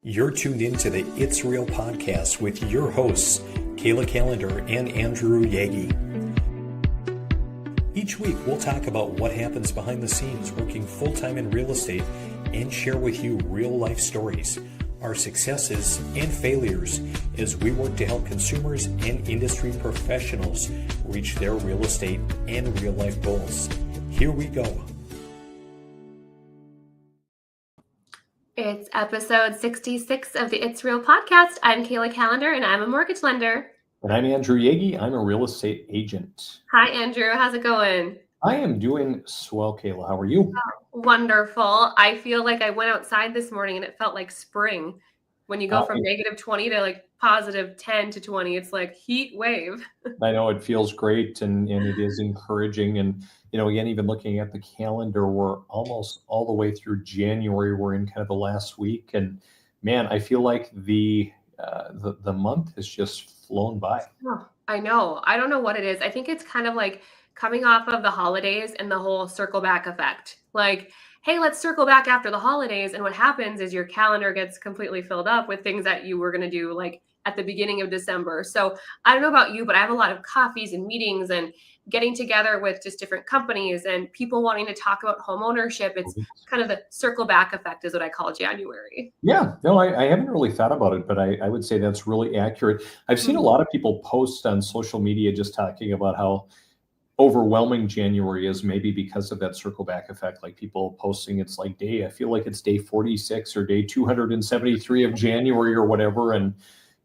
You're tuned in to the It's Real podcast with your hosts, Kayla and Andrew Yagi. Each week, we'll talk about what happens behind the scenes working full-time in real estate and share with you real-life stories, our successes and failures as we work to help consumers and industry professionals reach their real estate and real-life goals. Here we go. It's episode 66 of the It's Real podcast. I'm Kayla and I'm a mortgage lender. And I'm Andrew Yagi. I'm a real estate agent. Hi, Andrew. How's it going? I am doing swell, Kayla. How are you? Oh, wonderful. I feel like I went outside this morning and it felt like spring. When you go from negative 20 to like positive 10 to 20, it's like heat wave. I know it feels great and it is encouraging. And, you know, again, even looking at the calendar, we're almost all the way through January. We're in kind of the last week. And man, I feel like the month has just flown by. Oh, I know. I don't know what it is. I think it's kind of like coming off of the holidays and the whole circle back effect. Like, hey, let's circle back after the holidays. And what happens is your calendar gets completely filled up with things that you were going to do like at the beginning of December. So I don't know about you, but I have a lot of coffees and meetings and getting together with just different companies and people wanting to talk about home ownership. It's kind of the circle back effect is what I call January. Yeah, no, I haven't really thought about it, but I would say that's really accurate. I've seen a lot of people post on social media just talking about how overwhelming January is, maybe because of that circle back effect, like people posting it's like I feel like it's day 46 or day 273 of January or whatever. And,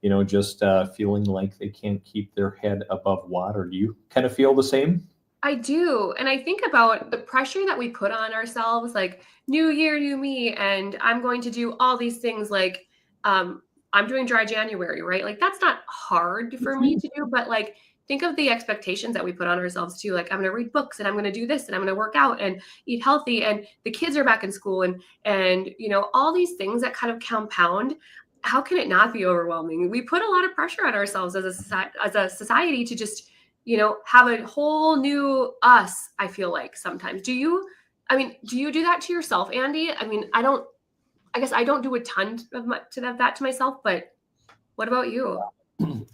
you know, just feeling like they can't keep their head above water. Do you kind of feel the same? I do. And I think about the pressure that we put on ourselves, like new year, new me, and I'm going to do all these things like I'm doing dry January, right? Like that's not hard for me to do, but like think of the expectations that we put on ourselves too. Like I'm going to read books and I'm going to do this and I'm going to work out and eat healthy and the kids are back in school and you know, all these things that kind of compound. How can it not be overwhelming? We put a lot of pressure on ourselves as a society to just, you know, have a whole new us. I feel like sometimes. Do you do that to yourself, Andy? I mean, I guess I don't do a ton of that to myself, but what about you?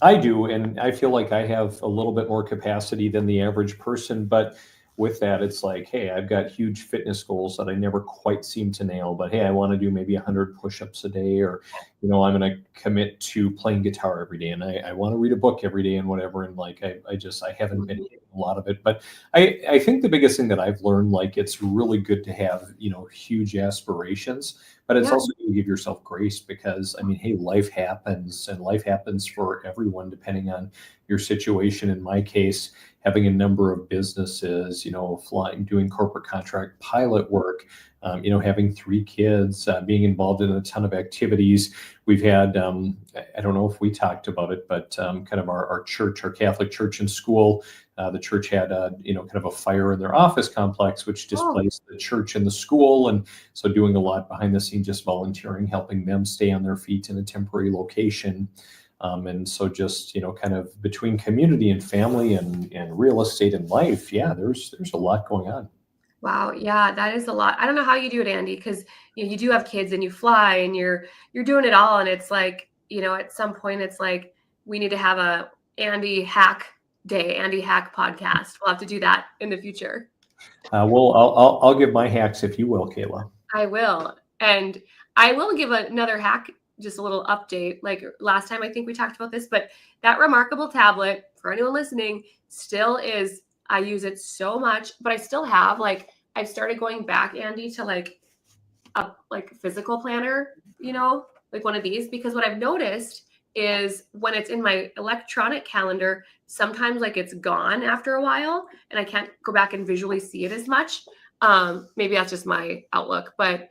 I do, and I feel like I have a little bit more capacity than the average person, but with that, it's like, hey, I've got huge fitness goals that I never quite seem to nail, but hey, I want to do maybe 100 push-ups a day, or, you know, I'm going to commit to playing guitar every day, and I want to read a book every day and whatever, and like, I haven't been doing a lot of it, but I think the biggest thing that I've learned, like, it's really good to have, you know, huge aspirations, but it's also to give yourself grace because, I mean, hey, life happens and life happens for everyone depending on your situation. In my case, having a number of businesses, you know, flying, doing corporate contract pilot work, you know, having 3 kids, being involved in a ton of activities. We've had, I don't know if we talked about it, but kind of our church, our Catholic church and school, the church had, you know, kind of a fire in their office complex, which displaced the church and the school. And so doing a lot behind the scenes, just volunteering, helping them stay on their feet in a temporary location. And so just, you know, kind of between community and family and real estate and life, yeah, there's a lot going on. Wow. Yeah, that is a lot. I don't know how you do it, Andy, because you do have kids and you fly and you're doing it all. And it's like, you know, at some point it's like, we need to have a Andy Hack Day, Andy Hack podcast. We'll have to do that in the future. Well, I'll give my hacks if you will, Kayla. I will. And I will give another hack, just a little update. Like last time, I think we talked about this, but that Remarkable tablet, for anyone listening, still is, I use it so much, but I still have, like, I've started going back, Andy, to like a physical planner, you know, like one of these, because what I've noticed is when it's in my electronic calendar, sometimes like it's gone after a while and I can't go back and visually see it as much. Maybe that's just my outlook, but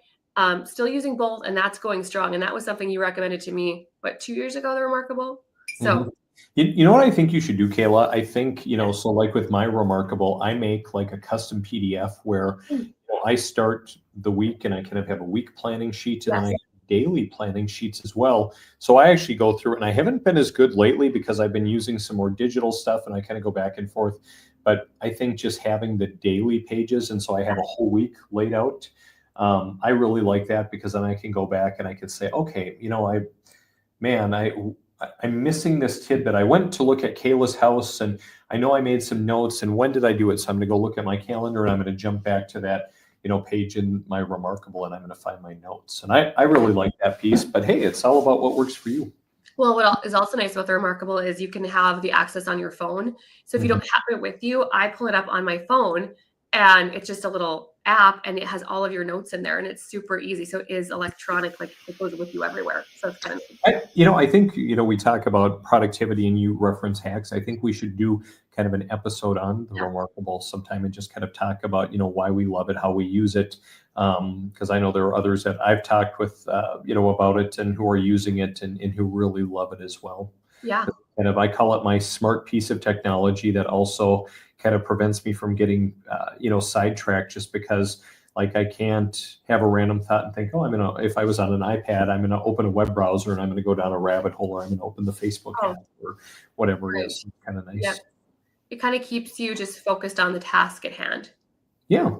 still using both, and that's going strong. And that was something you recommended to me, 2 years ago, the Remarkable. So you know what I think you should do, Kayla? I think, you know, so like with my Remarkable, I make like a custom PDF where you know, I start the week and I kind of have a week planning sheet and then I have daily planning sheets as well. So I actually go through it, and I haven't been as good lately because I've been using some more digital stuff and I kind of go back and forth. But I think just having the daily pages, and so I have a whole week laid out, I really like that because then I can go back and I can say, okay, I'm missing this tidbit. I went to look at Kayla's house and I know I made some notes, and when did I do it? So I'm going to go look at my calendar and I'm going to jump back to that, page in my Remarkable, and I'm going to find my notes. And I really like that piece, but hey, it's all about what works for you. Well, what is also nice about the Remarkable is you can have the access on your phone. So if you don't have it with you, I pull it up on my phone and it's just a little app and it has all of your notes in there and it's super easy. So it is electronic, like it goes with you everywhere. So it's kind of nice. I think, we talk about productivity and you reference hacks. I think we should do kind of an episode on the Remarkable sometime and just kind of talk about, why we love it, how we use it. Because I know there are others that I've talked with, about it and who are using it and who really love it as well. Yeah. Kind of, I call it my smart piece of technology that also kind of prevents me from getting, sidetracked just because like I can't have a random thought and think, oh, if I was on an iPad, I'm going to open a web browser and I'm going to go down a rabbit hole, or I'm going to open the Facebook app or whatever it is. It's kind of nice. Yeah. It kind of keeps you just focused on the task at hand. Yeah.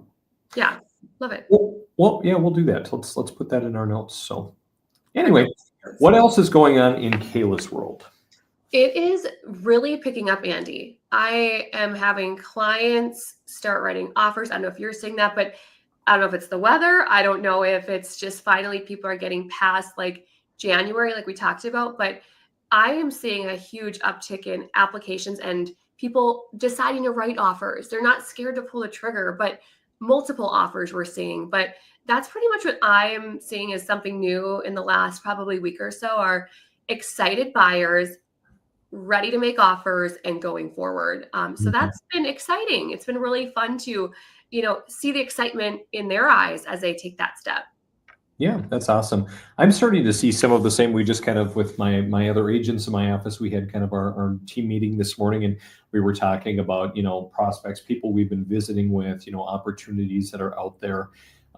Yeah. Love it. Well, yeah, we'll do that. Let's put that in our notes. So anyway, what else is going on in Kayla's world? It is really picking up, Andy. I am having clients start writing offers. I don't know if you're seeing that, but I don't know if it's the weather. I don't know if it's just finally people are getting past like January, like we talked about, but I am seeing a huge uptick in applications and people deciding to write offers. They're not scared to pull the trigger, but multiple offers we're seeing. But that's pretty much what I am seeing as something new in the last probably week or so are excited buyers ready to make offers and going forward. So that's been exciting. It's been really fun to, see the excitement in their eyes as they take that step. Yeah, that's awesome. I'm starting to see some of the same. We just kind of, with my other agents in my office, we had kind of our team meeting this morning, and we were talking about, prospects, people we've been visiting with, opportunities that are out there,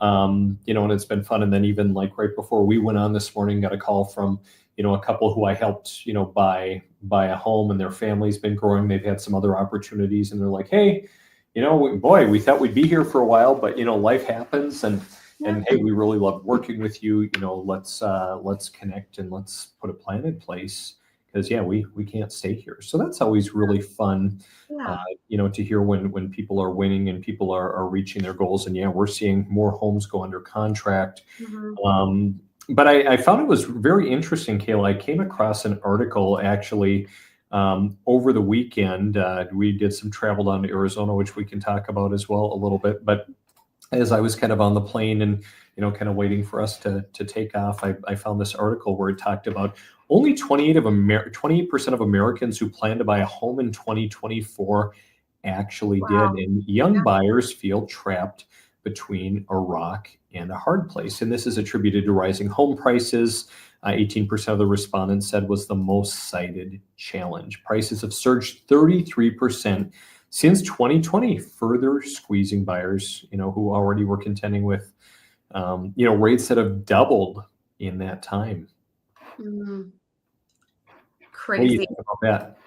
and it's been fun. And then even like right before we went on this morning, got a call from, a couple who I helped, buy a home, and their family's been growing. They've had some other opportunities, and they're like, hey, we thought we'd be here for a while, but, life happens. And hey, we really love working with you. Let's connect and let's put a plan in place because we can't stay here. So that's always really fun, to hear when people are winning and people are reaching their goals. And we're seeing more homes go under contract. But I found it was very interesting, Kayla. I came across an article actually over the weekend. We did some travel down to Arizona, which we can talk about as well a little bit. But as I was kind of on the plane and, kind of waiting for us to take off, I found this article where it talked about only 28% of Americans who plan to buy a home in 2024 actually did. And young buyers feel trapped between a rock and a hard place. And this is attributed to rising home prices. 18% of the respondents said was the most cited challenge. Prices have surged 33% since 2020, further squeezing buyers, who already were contending with, rates that have doubled in that time. Crazy. What do you think about that?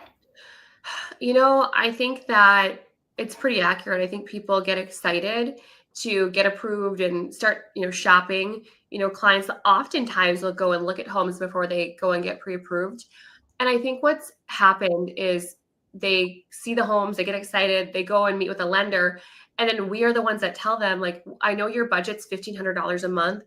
I think that it's pretty accurate. I think people get excited to get approved and start, shopping. Clients oftentimes will go and look at homes before they go and get pre-approved. And I think what's happened is they see the homes, they get excited, they go and meet with a lender. And then we are the ones that tell them, like, I know your budget's $1,500 a month,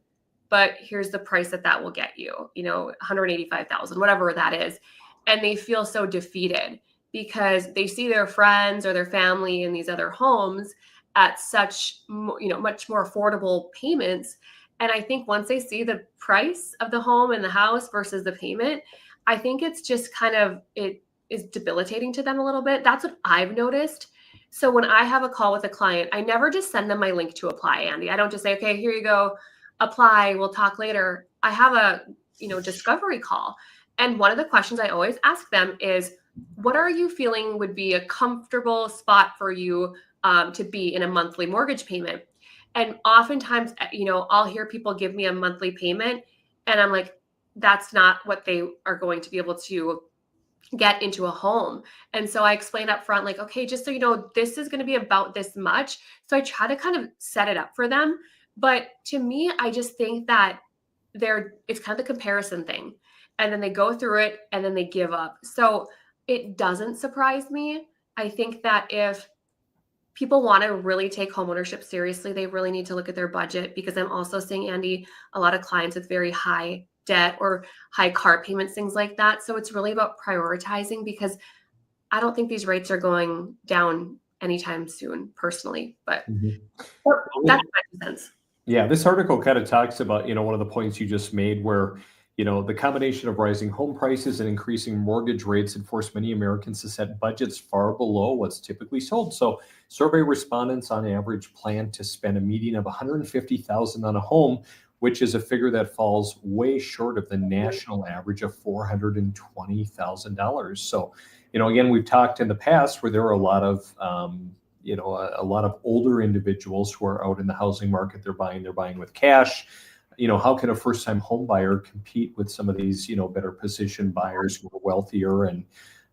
but here's the price that will get you, $185,000, whatever that is. And they feel so defeated because they see their friends or their family in these other homes at such, much more affordable payments. And I think once they see the price of the home and the house versus the payment, I think it's just kind of, it is debilitating to them a little bit. That's what I've noticed. So when I have a call with a client, I never just send them my link to apply, Andy. I don't just say, okay, here you go, apply, we'll talk later. I have a, discovery call. And one of the questions I always ask them is, what are you feeling would be a comfortable spot for you to be in a monthly mortgage payment? And oftentimes, I'll hear people give me a monthly payment and I'm like, that's not what they are going to be able to get into a home. And so I explained up front, like, okay, just so you know, this is going to be about this much. So I try to kind of set it up for them. But to me, I just think that it's kind of the comparison thing. And then they go through it and then they give up. So it doesn't surprise me. I think that if people want to really take homeownership seriously, they really need to look at their budget, because I'm also seeing, Andy, a lot of clients with very high debt or high car payments, things like that. So it's really about prioritizing, because I don't think these rates are going down anytime soon, personally. But that's my sense. Yeah, this article kind of talks about, one of the points you just made where, the combination of rising home prices and increasing mortgage rates had forced many Americans to set budgets far below what's typically sold. So survey respondents on average plan to spend a median of $150,000 on a home, which is a figure that falls way short of the national average of $420,000. So, again, we've talked in the past where there are a lot of, a lot of older individuals who are out in the housing market. They're buying with cash. How can a first-time home buyer compete with some of these, better positioned buyers who are wealthier and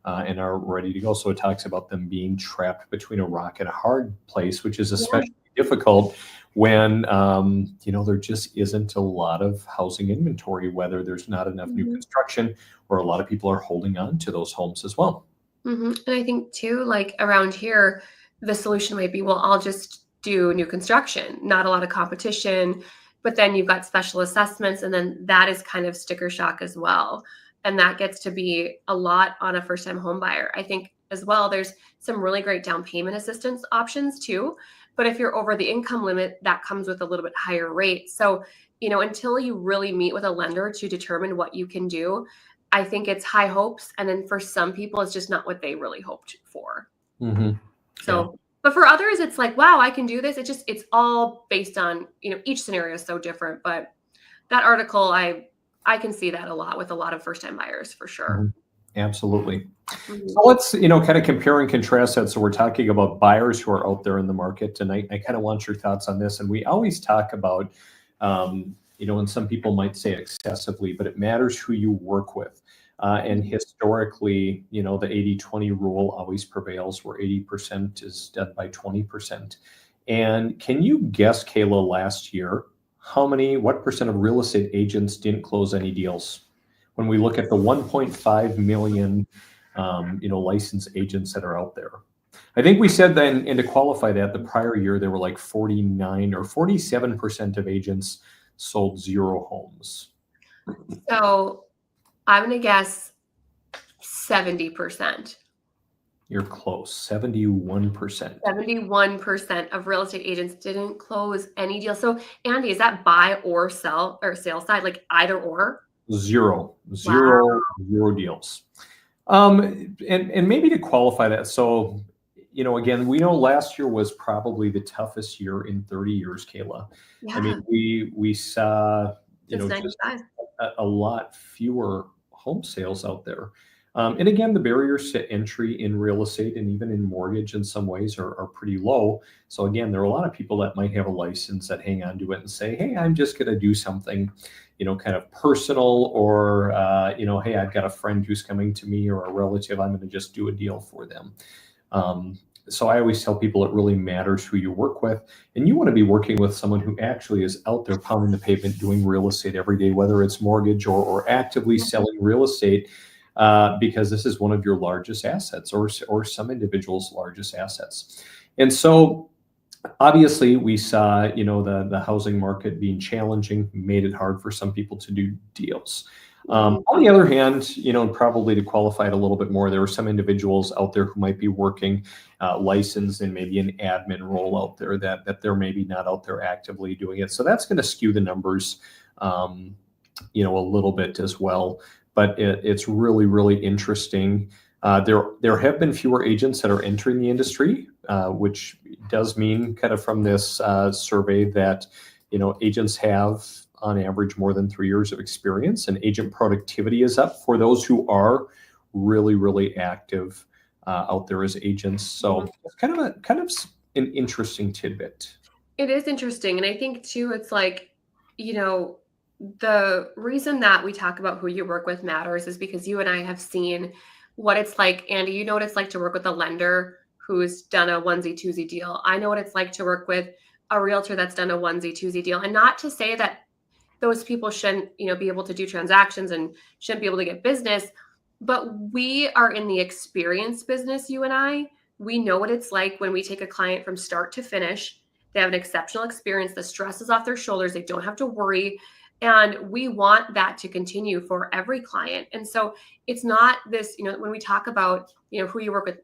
are ready to go? So it talks about them being trapped between a rock and a hard place, which is especially difficult when, there just isn't a lot of housing inventory, whether there's not enough new construction or a lot of people are holding on to those homes as well. And I think too, like around here, the solution might be, well, I'll just do new construction, not a lot of competition. But then you've got special assessments, and then that is kind of sticker shock as well. And that gets to be a lot on a first-time home buyer. I think as well, there's some really great down payment assistance options too. But if you're over the income limit, that comes with a little bit higher rate. So, until you really meet with a lender to determine what you can do, I think it's high hopes. And then for some people, it's just not what they really hoped for. So, but for others, it's like, wow, I can do this. It's all based on, each scenario is so different. But that article, I can see that a lot with a lot of first-time buyers for sure. Absolutely. So let's, kind of compare and contrast that. So we're talking about buyers who are out there in the market tonight. I kind of want your thoughts on this. And we always talk about, and some people might say excessively, but it matters who you work with. And historically, the 80-20 rule always prevails, where 80% is done by 20%. And can you guess, Kayla, last year, what percent of real estate agents didn't close any deals? When we look at the 1.5 million, licensed agents that are out there. I think we said then, and to qualify that, the prior year, there were like 49 or 47% of agents sold 0 homes. So I'm going to guess 70%. You're close. 71%. 71% of real estate agents didn't close any deals. So Andy, is that buy or sell or sales side, like either or? Zero deals. And maybe to qualify that. So, again, we know last year was probably the toughest year in 30 years, Kayla. Yeah. I mean, we saw, just a lot fewer home sales out there. And again, the barriers to entry in real estate and even in mortgage in some ways are pretty low. So again, there are a lot of people that might have a license that hang on to it and say, hey, I'm just going to do something, kind of personal, or, hey, I've got a friend who's coming to me or a relative, I'm going to just do a deal for them. So I always tell people it really matters who you work with, and you want to be working with someone who actually is out there pounding the pavement, doing real estate every day, whether it's mortgage or actively selling real estate, because this is one of your largest assets, or some individuals' largest assets. And so obviously we saw, the housing market being challenging, made it hard for some people to do deals. On the other hand, and probably to qualify it a little bit more, there are some individuals out there who might be working licensed in maybe an admin role out there that they're maybe not out there actively doing it. So that's going to skew the numbers, a little bit as well. But it's really, really interesting. There have been fewer agents that are entering the industry, which does mean, kind of from this survey, that agents have on average more than 3 years of experience, and agent productivity is up for those who are really, really active out there as agents. So it's kind of an interesting tidbit. It is interesting. And I think too, it's like, the reason that we talk about who you work with matters is because you and I have seen what it's like. Andy, what it's like to work with a lender who's done a onesie twosie deal. I know what it's like to work with a realtor that's done a onesie, twosie deal. And not to say that those people shouldn't, be able to do transactions and shouldn't be able to get business, but we are in the experience business, you and I. We know what it's like when we take a client from start to finish. They have an exceptional experience. The stress is off their shoulders. They don't have to worry. And we want that to continue for every client. And so it's not this, when we talk about, who you work with,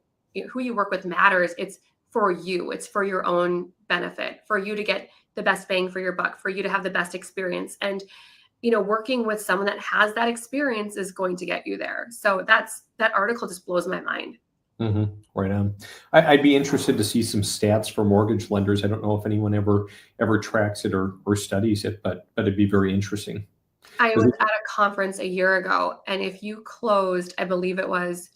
who you work with matters. It's for you. It's for your own benefit, for you to get the best bang for your buck, for you to have the best experience. And, working with someone that has that experience is going to get you there. So that article just blows my mind. Mm-hmm. Right on. I'd be interested to see some stats for mortgage lenders. I don't know if anyone ever tracks it or studies it, but it'd be very interesting. I was at a conference a year ago, and if you closed, I believe it was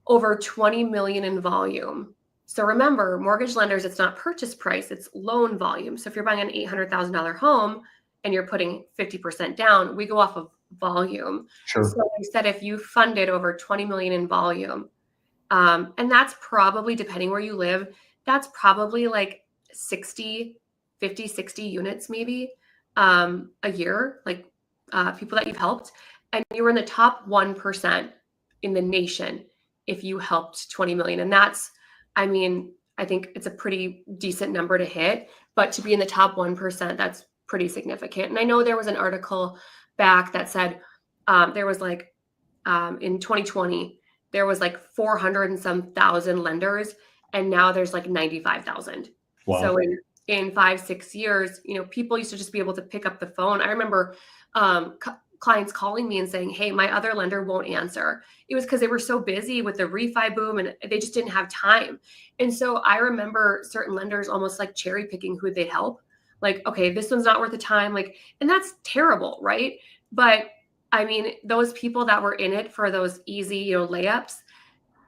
over 20 million in volume. So remember, mortgage lenders, it's not purchase price, it's loan volume. So if you're buying an $800,000 home and you're putting 50% down, we go off of volume. Sure. So we said if you funded over 20 million in volume, and that's probably, depending where you live, that's probably like 60 units maybe a year, like people that you've helped. And you were in the top 1% in the nation if you helped 20 million. And that's, I think it's a pretty decent number to hit, but to be in the top 1%, that's pretty significant. And I know there was an article back that said there was like in 2020, there was like 400 and some thousand lenders, and now there's like 95,000. Wow. So in 5-6 years, people used to just be able to pick up the phone. I remember clients calling me and saying, hey, my other lender won't answer. It was because they were so busy with the refi boom and they just didn't have time. And so I remember certain lenders almost like cherry picking who they'd help. Like, okay, this one's not worth the time. Like, and that's terrible, right? But those people that were in it for those easy, layups,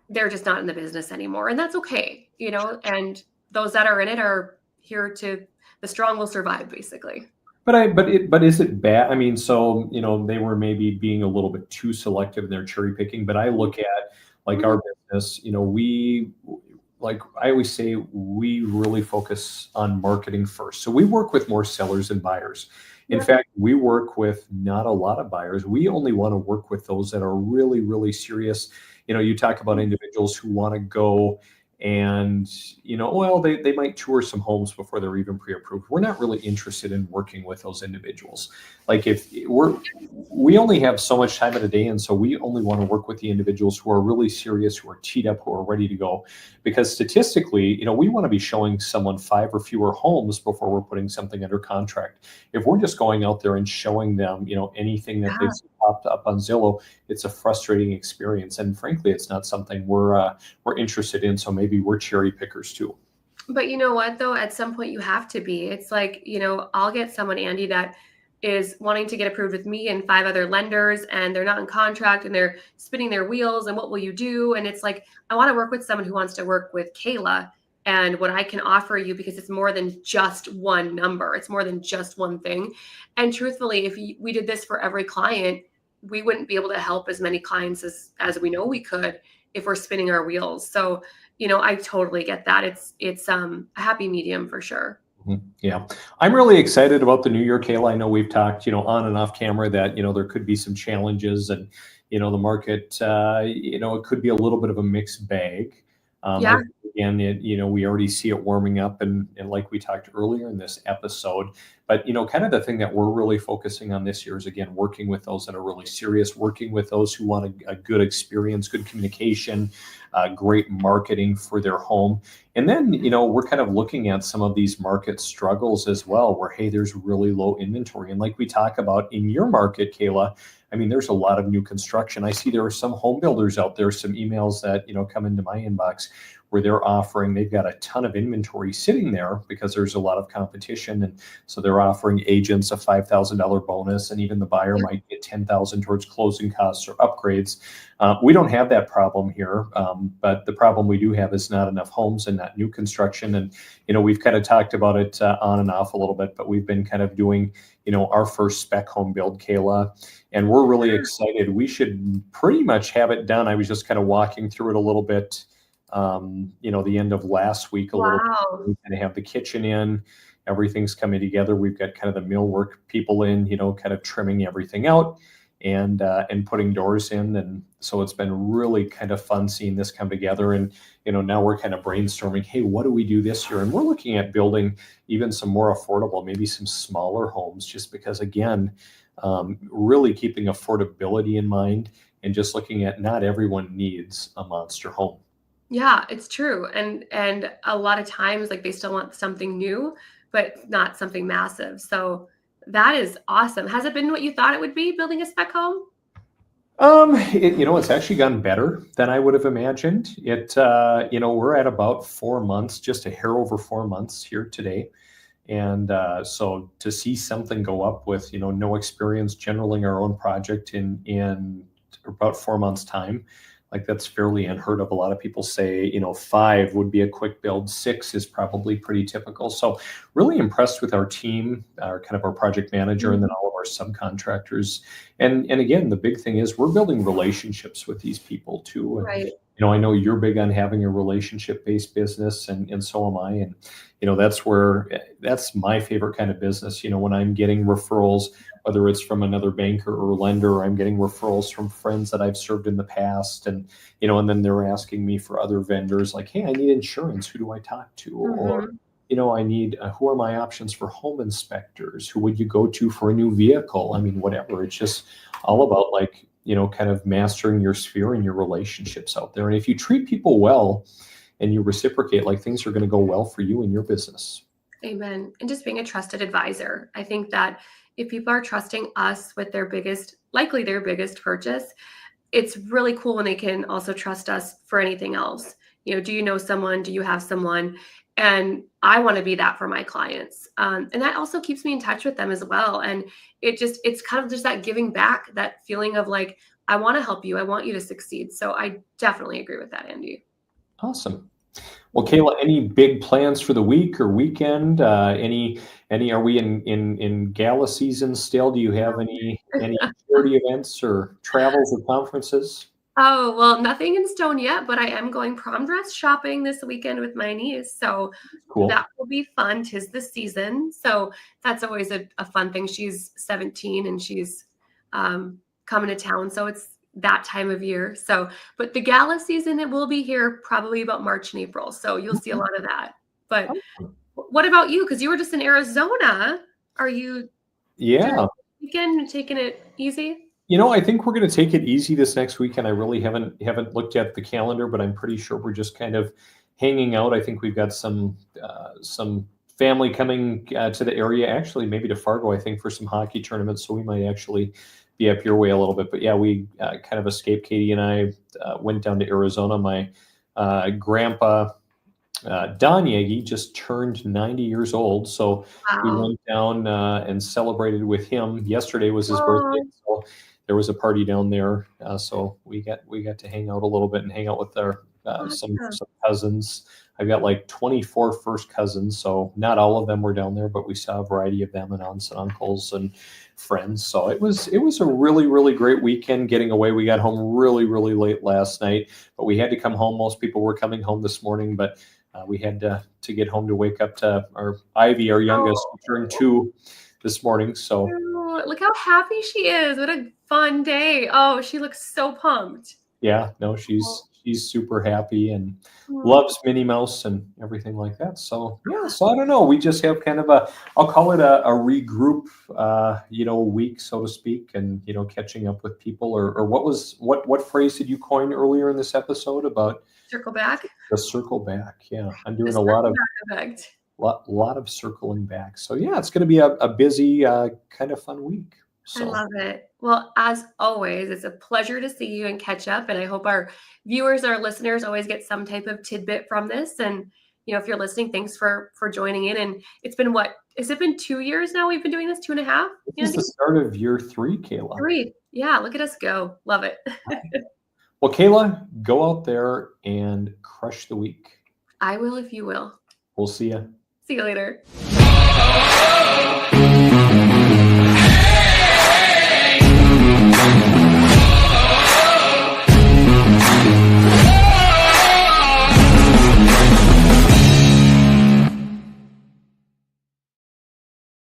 they're just not in the business anymore. And that's okay, and those that are in it are here to, the strong will survive, basically. But is it bad? So, they were maybe being a little bit too selective in their cherry picking, but I look at like our business, like I always say, we really focus on marketing first. So we work with more sellers than buyers. In fact, we work with not a lot of buyers. We only want to work with those that are really, really serious. You talk about individuals who want to go and, they might tour some homes before they're even pre-approved. We're not really interested in working with those individuals. Like we only have so much time in a day. And so we only want to work with the individuals who are really serious, who are teed up, who are ready to go. Because statistically, we want to be showing someone 5 or fewer homes before we're putting something under contract. If we're just going out there and showing them, anything that they've popped up on Zillow, it's a frustrating experience. And frankly, it's not something we're interested in. So maybe we're cherry pickers too. But you know what, though, at some point you have to be. It's like, I'll get someone, Andy, that is wanting to get approved with me and 5 other lenders, and they're not in contract and they're spinning their wheels. And what will you do? And it's like, I want to work with someone who wants to work with Kayla and what I can offer you, because it's more than just one number. It's more than just one thing. And truthfully, if we did this for every client, we wouldn't be able to help as many clients as we know we could if we're spinning our wheels. So, I totally get that. It's a happy medium for sure. Mm-hmm. Yeah. I'm really excited about the new year, Kayla. I know we've talked, on and off camera that, there could be some challenges and, the market, it could be a little bit of a mixed bag. Again, we already see it warming up and like we talked earlier in this episode, but, kind of the thing that we're really focusing on this year is, again, working with those that are really serious, working with those who want a good experience, good communication, great marketing for their home. And then, we're kind of looking at some of these market struggles as well, where, hey, there's really low inventory. And like we talk about in your market, Kayla, there's a lot of new construction. I see there are some home builders out there, some emails that, come into my inbox where they're offering, they've got a ton of inventory sitting there because there's a lot of competition. And so they're offering agents a $5,000 bonus, and even the buyer might get $10,000 towards closing costs or upgrades. We don't have that problem here, but the problem we do have is not enough homes and not new construction. And, we've kind of talked about it on and off a little bit, but we've been kind of doing, our first spec home build, Kayla, and we're really excited. We should pretty much have it done. I was just kind of walking through it a little bit the end of last week a little bit. Wow. We kind of have the kitchen in, everything's coming together. We've got kind of the millwork people in, kind of trimming everything out and putting doors in. And so it's been really kind of fun seeing this come together. And, now we're kind of brainstorming, hey, what do we do this year? And we're looking at building even some more affordable, maybe some smaller homes, just because, again, really keeping affordability in mind and just looking at not everyone needs a monster home. Yeah, it's true. And a lot of times like they still want something new, but not something massive. So that is awesome. Has it been what you thought it would be building a spec home? It's actually gone better than I would have imagined. We're at about 4 months, just a hair over 4 months here today. And so to see something go up with, no experience generaling our own project in about 4 months time, like that's fairly unheard of. A lot of people say, 5 would be a quick build. 6 is probably pretty typical. So really impressed with our team, our project manager, and then all of our subcontractors. And again, the big thing is we're building relationships with these people too. And, Right. I know you're big on having a relationship-based business, and so am I. And, that's my favorite kind of business. When I'm getting referrals, whether it's from another banker or lender, or I'm getting referrals from friends that I've served in the past. And, and then they're asking me for other vendors like, hey, I need insurance. Who do I talk to? Or, I need, who are my options for home inspectors? Who would you go to for a new vehicle? I mean, whatever. It's just all about kind of mastering your sphere and your relationships out there. And if you treat people well and you reciprocate, like things are going to go well for you and your business. Amen. And just being a trusted advisor. I think that if people are trusting us with likely their biggest purchase, it's really cool when they can also trust us for anything else. Do you know someone? Do you have someone? And I want to be that for my clients. And that also keeps me in touch with them as well. And it's kind of just that giving back, that feeling of like, I want to help you. I want you to succeed. So I definitely agree with that, Andy. Awesome. Well, Kayla, any big plans for the week or weekend? Are we in gala season still? Do you have any charity events or travels or conferences? Oh, well, nothing in stone yet, but I am going prom dress shopping this weekend with my niece. So Cool. That will be fun. 'Tis the season. So that's always a fun thing. She's 17 and she's coming to town. So it's that time of year. So, but the gala season, it will be here probably about March and April. So you'll see a lot of that. But what about you? Because you were just in Arizona. Are you weekend taking it easy? I think we're going to take it easy this next weekend. I really haven't looked at the calendar, but I'm pretty sure we're just kind of hanging out. I think we've got some family coming to the area, actually maybe to Fargo, I think, for some hockey tournaments. So we might actually be up your way a little bit. But yeah, we kind of escaped. Katie and I went down to Arizona. My grandpa, Don Yagi, just turned 90 years old. So we went down and celebrated with him. Yesterday was his birthday. So there was a party down there. So we got to hang out a little bit and hang out with our some cousins. I've got like 24 first cousins, so not all of them were down there, but we saw a variety of them and aunts and uncles and friends. So it was a really, really great weekend getting away. We got home really, really late last night, but we had to come home. Most people were coming home this morning, but we had to get home to wake up to our Ivy, our youngest, who turned 2 this morning. So look how happy she is. What a fun day. Oh, she looks so pumped. Yeah, no, she's super happy and loves Minnie Mouse and everything like that. So yeah, so I don't know. We just have kind of I'll call it a regroup, week, so to speak, and catching up with people. Or what phrase did you coin earlier in this episode about circle back? The circle back. Yeah, I'm doing a lot of circling back. So yeah, it's going to be a busy, kind of fun week. So. I love it. Well, as always, it's a pleasure to see you and catch up. And I hope our viewers, our listeners always get some type of tidbit from this. And, if you're listening, thanks for joining in. And it's been has it been 2 years now? We've been doing this 2.5? This is the start of year 3, Kayla. 3. Yeah. Look at us go. Love it. Well, Kayla, go out there and crush the week. I will if you will. We'll see you. See you later.